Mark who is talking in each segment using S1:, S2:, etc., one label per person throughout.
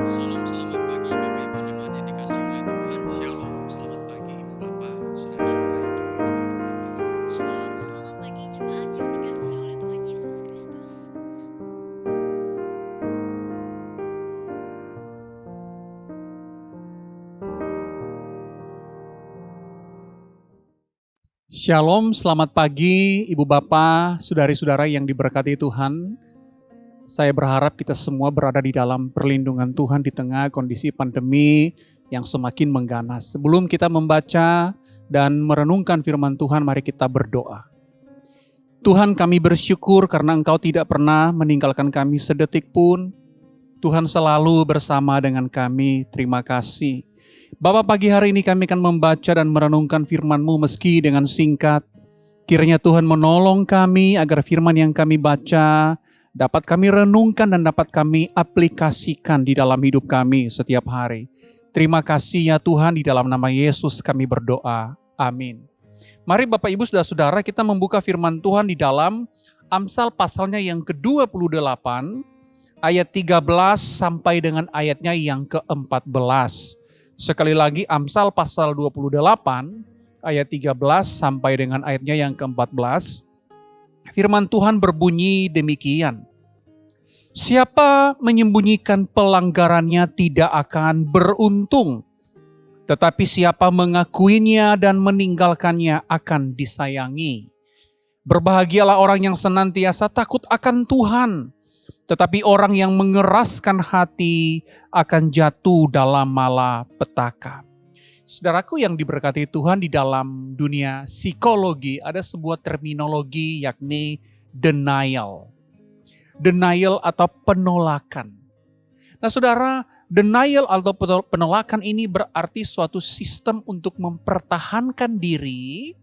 S1: Salam selamat pagi Bapak Ibu jemaat yang dikasihi oleh Tuhan.
S2: Shalom, selamat pagi Ibu Bapak, saudara-saudara yang diberkati Tuhan, kita berdoa.
S3: Shalom, selamat pagi jemaat yang dikasihi oleh Tuhan Yesus Kristus.
S4: Shalom, selamat pagi Ibu Bapak, saudari-saudara yang diberkati Tuhan. Saya berharap kita semua berada di dalam perlindungan Tuhan di tengah kondisi pandemi yang semakin mengganas. Sebelum kita membaca dan merenungkan firman Tuhan, mari kita berdoa. Tuhan, kami bersyukur karena Engkau tidak pernah meninggalkan kami sedetik pun. Tuhan selalu bersama dengan kami, terima kasih. Bapak, pagi hari ini kami akan membaca dan merenungkan firman-Mu meski dengan singkat. Kiranya Tuhan menolong kami agar firman yang kami baca dapat kami renungkan dan dapat kami aplikasikan di dalam hidup kami setiap hari. Terima kasih ya Tuhan, di dalam nama Yesus kami berdoa. Amin. Mari Bapak Ibu Saudara-saudara kita membuka firman Tuhan di dalam Amsal pasalnya yang ke-28 ayat 13 sampai dengan ayatnya yang ke-14. Sekali lagi Amsal pasal 28 ayat 13 sampai dengan ayatnya yang ke-14. Firman Tuhan berbunyi demikian. Siapa menyembunyikan pelanggarannya tidak akan beruntung. Tetapi siapa mengakuinya dan meninggalkannya akan disayangi. Berbahagialah orang yang senantiasa takut akan Tuhan. Tetapi orang yang mengeraskan hati akan jatuh dalam malapetaka. Saudaraku yang diberkati Tuhan, di dalam dunia psikologi ada sebuah terminologi yakni denial. Denial atau penolakan. Nah saudara, denial atau penolakan ini berarti suatu sistem untuk mempertahankan diri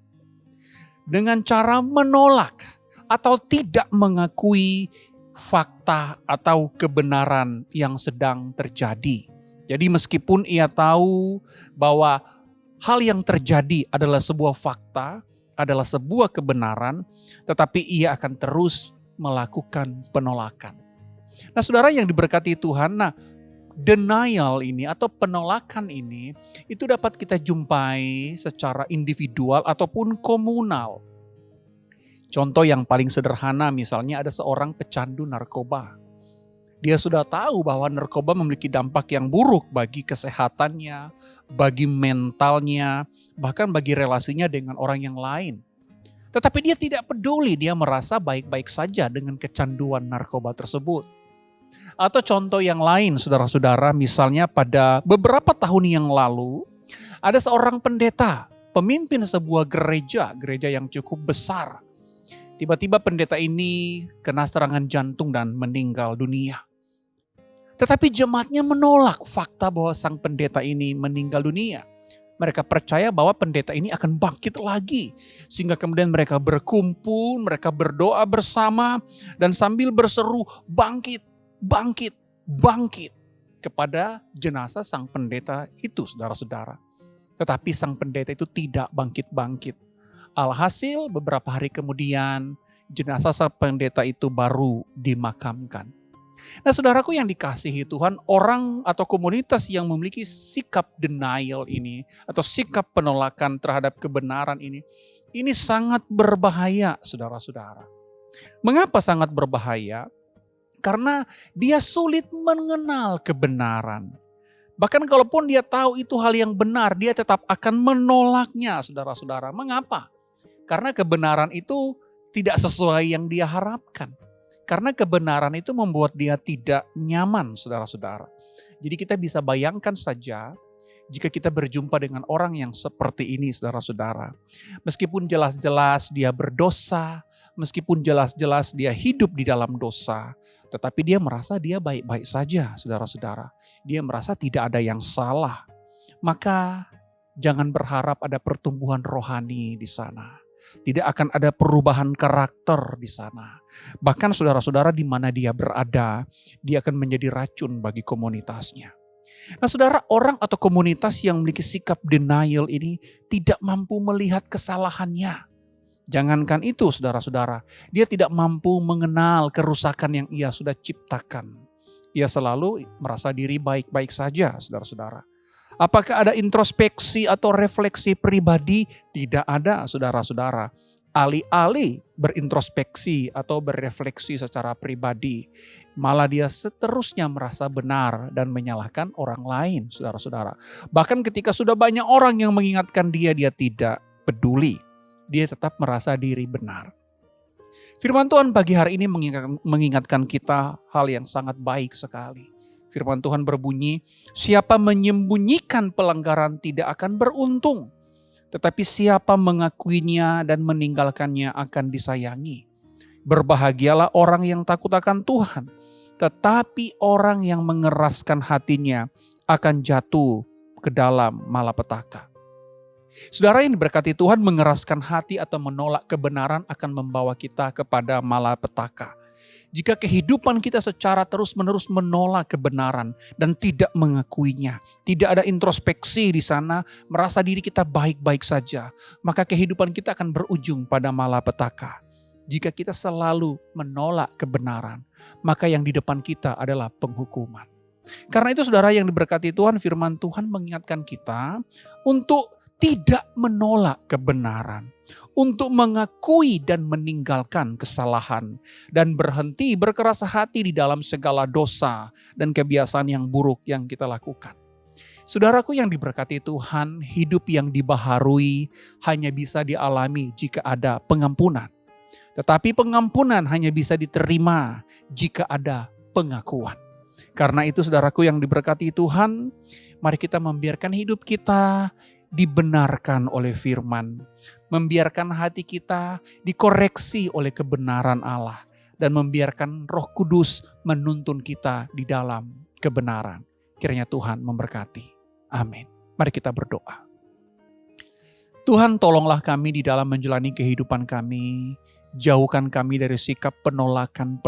S4: dengan cara menolak atau tidak mengakui fakta atau kebenaran yang sedang terjadi. Jadi meskipun ia tahu bahwa hal yang terjadi adalah sebuah fakta, adalah sebuah kebenaran, tetapi ia akan terus melakukan penolakan. Nah saudara yang diberkati Tuhan, denial ini atau penolakan ini itu dapat kita jumpai secara individual ataupun komunal. Contoh yang paling sederhana misalnya ada seorang pecandu narkoba. Dia sudah tahu bahwa narkoba memiliki dampak yang buruk bagi kesehatannya, bagi mentalnya, bahkan bagi relasinya dengan orang yang lain. Tetapi dia tidak peduli, dia merasa baik-baik saja dengan kecanduan narkoba tersebut. Atau contoh yang lain saudara-saudara, misalnya pada beberapa tahun yang lalu, ada seorang pendeta, pemimpin sebuah gereja yang cukup besar. Tiba-tiba pendeta ini kena serangan jantung dan meninggal dunia. Tetapi jemaatnya menolak fakta bahwa sang pendeta ini meninggal dunia. Mereka percaya bahwa pendeta ini akan bangkit lagi. Sehingga kemudian mereka berkumpul, mereka berdoa bersama dan sambil berseru bangkit, bangkit, bangkit kepada jenazah sang pendeta itu saudara-saudara. Tetapi sang pendeta itu tidak bangkit-bangkit. Alhasil beberapa hari kemudian jenazah sang pendeta itu baru dimakamkan. Nah saudaraku yang dikasihi Tuhan, orang atau komunitas yang memiliki sikap denial ini atau sikap penolakan terhadap kebenaran ini sangat berbahaya saudara-saudara. Mengapa sangat berbahaya? Karena dia sulit mengenal kebenaran. Bahkan kalaupun dia tahu itu hal yang benar, dia tetap akan menolaknya saudara-saudara. Mengapa? Karena kebenaran itu tidak sesuai yang dia harapkan. Karena kebenaran itu membuat dia tidak nyaman, saudara-saudara. Jadi kita bisa bayangkan saja jika kita berjumpa dengan orang yang seperti ini, saudara-saudara. Meskipun jelas-jelas dia berdosa, meskipun jelas-jelas dia hidup di dalam dosa, tetapi dia merasa dia baik-baik saja, saudara-saudara. Dia merasa tidak ada yang salah. Maka jangan berharap ada pertumbuhan rohani di sana. Tidak akan ada perubahan karakter di sana. Bahkan saudara-saudara di mana dia berada, dia akan menjadi racun bagi komunitasnya. Nah saudara, orang atau komunitas yang memiliki sikap denial ini tidak mampu melihat kesalahannya. Jangankan itu saudara-saudara, dia tidak mampu mengenal kerusakan yang ia sudah ciptakan. Ia selalu merasa diri baik-baik saja, saudara-saudara. Apakah ada introspeksi atau refleksi pribadi? Tidak ada, saudara-saudara. Alih-alih berintrospeksi atau berefleksi secara pribadi, malah dia seterusnya merasa benar dan menyalahkan orang lain, saudara-saudara. Bahkan ketika sudah banyak orang yang mengingatkan dia, dia tidak peduli. Dia tetap merasa diri benar. Firman Tuhan pagi hari ini mengingatkan kita hal yang sangat baik sekali. Firman Tuhan berbunyi, siapa menyembunyikan pelanggaran tidak akan beruntung. Tetapi siapa mengakuinya dan meninggalkannya akan disayangi. Berbahagialah orang yang takut akan Tuhan. Tetapi orang yang mengeraskan hatinya akan jatuh ke dalam malapetaka. Saudara yang diberkati Tuhan, mengeraskan hati atau menolak kebenaran akan membawa kita kepada malapetaka. Jika kehidupan kita secara terus-menerus menolak kebenaran dan tidak mengakuinya, tidak ada introspeksi di sana, merasa diri kita baik-baik saja, maka kehidupan kita akan berujung pada malapetaka. Jika kita selalu menolak kebenaran, maka yang di depan kita adalah penghukuman. Karena itu saudara yang diberkati Tuhan, firman Tuhan mengingatkan kita untuk tidak menolak kebenaran, untuk mengakui dan meninggalkan kesalahan, dan berhenti berkeras hati di dalam segala dosa dan kebiasaan yang buruk yang kita lakukan. Saudaraku yang diberkati Tuhan, hidup yang dibaharui hanya bisa dialami jika ada pengampunan. Tetapi pengampunan hanya bisa diterima jika ada pengakuan. Karena itu saudaraku yang diberkati Tuhan, mari kita membiarkan hidup kita dibenarkan oleh firman. Membiarkan hati kita dikoreksi oleh kebenaran Allah. Dan membiarkan Roh Kudus menuntun kita di dalam kebenaran. Kiranya Tuhan memberkati. Amin. Mari kita berdoa. Tuhan, tolonglah kami di dalam menjalani kehidupan kami. Jauhkan kami dari sikap penolakan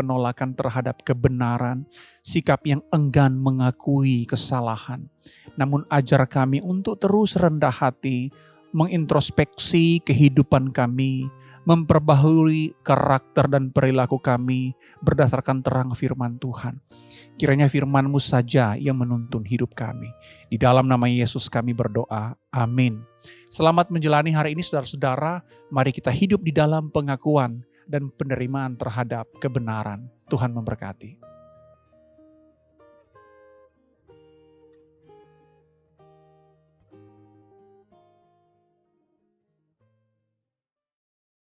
S4: terhadap kebenaran, sikap yang enggan mengakui kesalahan. Namun ajar kami untuk terus rendah hati, mengintrospeksi kehidupan kami, memperbaharui karakter dan perilaku kami berdasarkan terang firman Tuhan. Kiranya firman-Mu saja yang menuntun hidup kami. Di dalam nama Yesus kami berdoa. Amin. Selamat menjalani hari ini saudara-saudara. Mari kita hidup di dalam pengakuan dan penerimaan terhadap kebenaran. Tuhan memberkati.